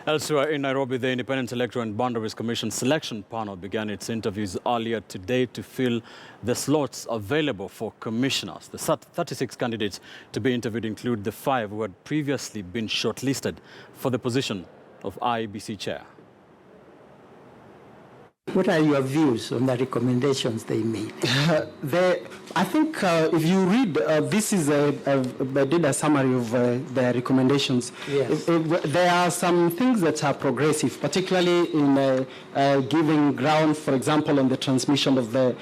Elsewhere in Nairobi, the Independent Electoral and Boundaries Commission selection panel began its interviews earlier today to fill the slots available for commissioners. The 36 candidates to be interviewed include the 5 who had previously been shortlisted for the position of IEBC chair. What are your views on the recommendations they made? I think if you read, I did a summary of the recommendations. Yes. There are some things that are progressive, particularly in giving ground, for example, on the transmission of the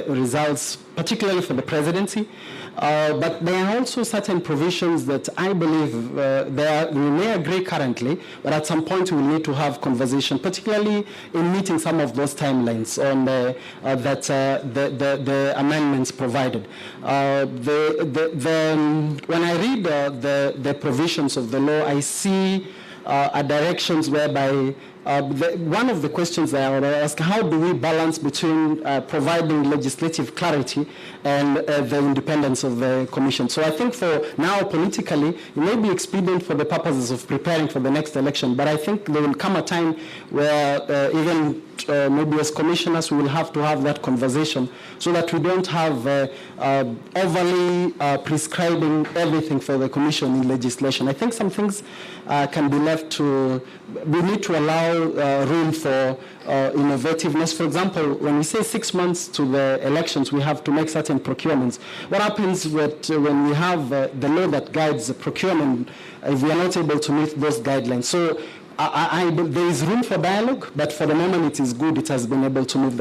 results, particularly for the presidency. But there are also certain provisions that I believe we may agree currently, but at some point we will need to have conversation, particularly in meeting some of those timelines on the amendments provided. When I read the provisions of the law, I see directions whereby one of the questions that I would ask, how do we balance between providing legislative clarity and the independence of the commission? So I think for now, politically, it may be expedient for the purposes of preparing for the next election, but I think there will come a time where even maybe as commissioners, we will have to have that conversation so that we don't have overly prescribing everything for the commission in legislation. I think some things can be left to, we need to allow room for innovativeness. For example, when we say 6 months to the elections, we have to make certain procurements. What happens when we have the law that guides the procurement if we are not able to meet those guidelines? So there is room for dialogue, but for the moment it is good it has been able to move